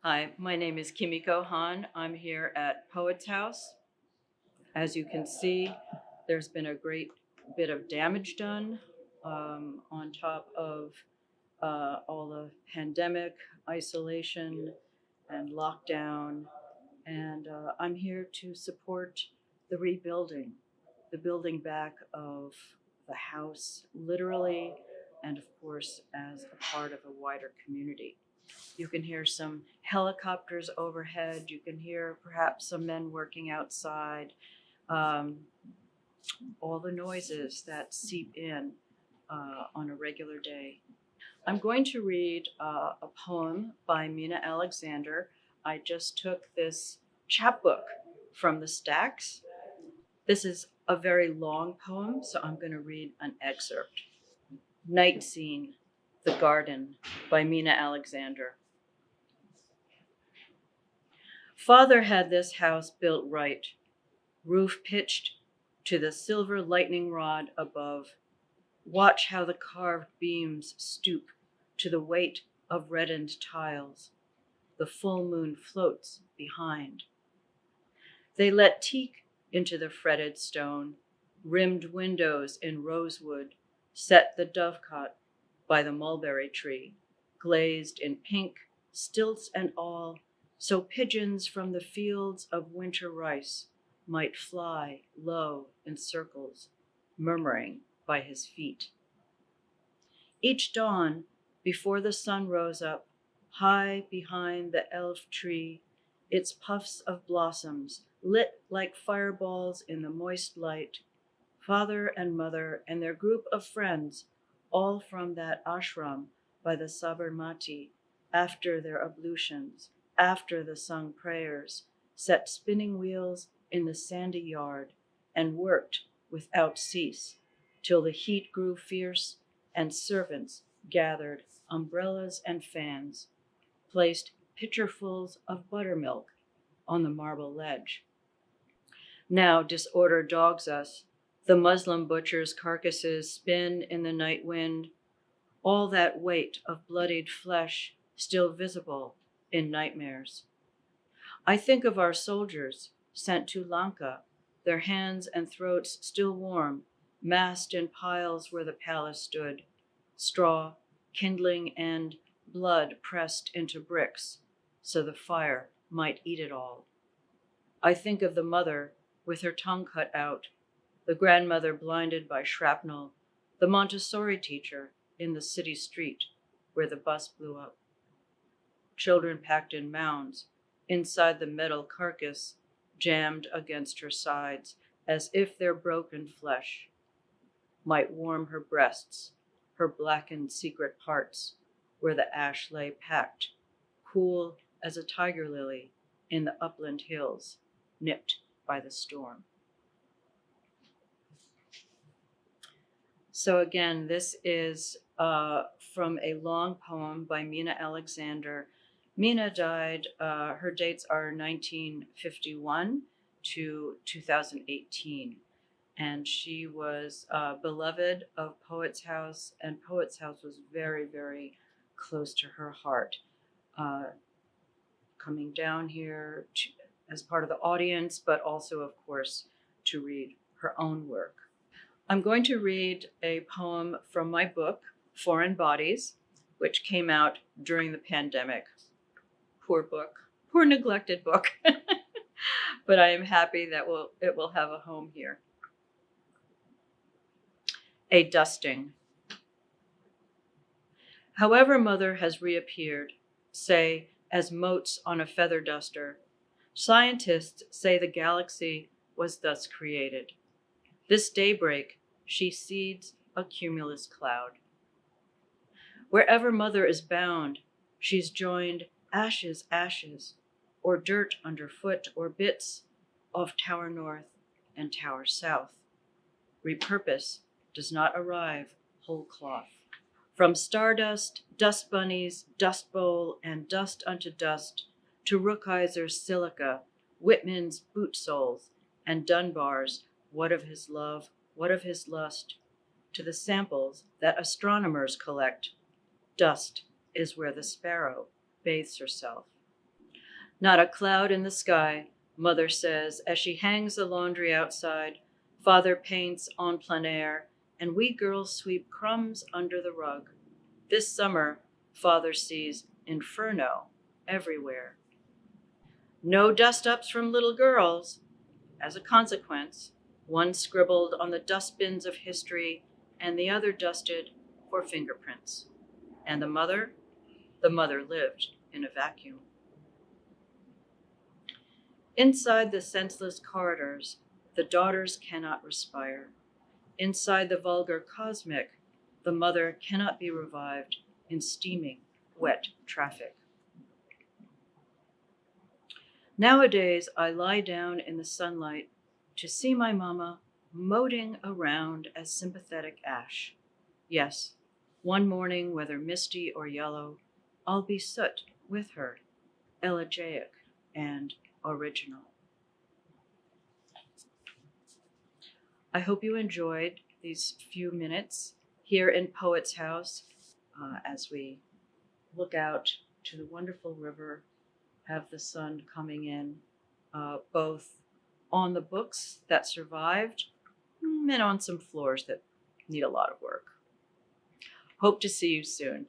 Hi, my name is Kimiko Hahn. I'm here at Poets House. As you can see, there's been a great bit of damage done on top of all the pandemic, isolation, and lockdown. And I'm here to support the rebuilding, the building back of the house, literally, and of course, as a part of a wider community. You can hear some helicopters overhead. You can hear perhaps some men working outside. Um, all the noises that seep in on a regular day. I'm going to read a poem by Meena Alexander. I just took this chapbook from the stacks. This is a very long poem, so I'm going to read an excerpt. Night Scene, The Garden by Meena Alexander. Father had this house built right, roof pitched to the silver lightning rod above. Watch how the carved beams stoop to the weight of reddened tiles. The full moon floats behind. They let teak into the fretted stone, rimmed windows in rosewood, set the dovecot by the mulberry tree, glazed in pink, stilts and all, so pigeons from the fields of winter rice might fly low in circles, murmuring by his feet. Each dawn, before the sun rose up, high behind the elf tree, its puffs of blossoms lit like fireballs in the moist light, father and mother and their group of friends, all from that ashram by the Sabarmati, after their ablutions, after the sung prayers, set spinning wheels in the sandy yard and worked without cease till the heat grew fierce and servants gathered umbrellas and fans, placed pitcherfuls of buttermilk on the marble ledge. Now disorder dogs us. The Muslim butchers' carcasses spin in the night wind, all that weight of bloodied flesh still visible in nightmares. I think of our soldiers sent to Lanka, their hands and throats still warm, massed in piles where the palace stood, straw, kindling, and blood pressed into bricks so the fire might eat it all. I think of the mother with her tongue cut out, the grandmother blinded by shrapnel, the Montessori teacher in the city street where the bus blew up. Children packed in mounds, inside the metal carcass, jammed against her sides, as if their broken flesh might warm her breasts, her blackened secret parts, where the ash lay packed, cool as a tiger lily in the upland hills, nipped by the storm. So again, this is from a long poem by Meena Alexander. Meena died, her dates are 1951 to 2018. And she was beloved of Poets House, and Poets House was very, very close to her heart. Coming down here as part of the audience, but also, of course, to read her own work. I'm going to read a poem from my book, Foreign Bodies, which came out during the pandemic. Poor book, poor neglected book, but I am happy that it will have a home here. A dusting. However, Mother has reappeared, say, as motes on a feather duster, scientists say the galaxy was thus created. This daybreak, she seeds a cumulus cloud. Wherever Mother is bound, she's joined ashes, ashes, or dirt underfoot, or bits of Tower North and Tower South. Repurpose does not arrive whole cloth. From stardust, dust bunnies, dust bowl, and dust unto dust, to Rookheiser's silica, Whitman's boot soles, and Dunbar's what of his love, what of his lust, to the samples that astronomers collect, dust is where the sparrow bathes herself. Not a cloud in the sky, Mother says as she hangs the laundry outside. Father paints en plein air, and we girls sweep crumbs under the rug. This summer, Father sees inferno everywhere. No dust-ups from little girls. As a consequence, one scribbled on the dustbins of history and the other dusted for fingerprints. And the mother? The mother lived in a vacuum. Inside the senseless corridors, the daughters cannot respire. Inside the vulgar cosmic, the mother cannot be revived in steaming, wet traffic. Nowadays, I lie down in the sunlight to see my mama moting around as sympathetic ash. Yes, one morning, whether misty or yellow, I'll be soot with her, elegiac and original. I hope you enjoyed these few minutes here in Poet's House as we look out to the wonderful river, have the sun coming in, both on the books that survived and on some floors that need a lot of work. Hope to see you soon.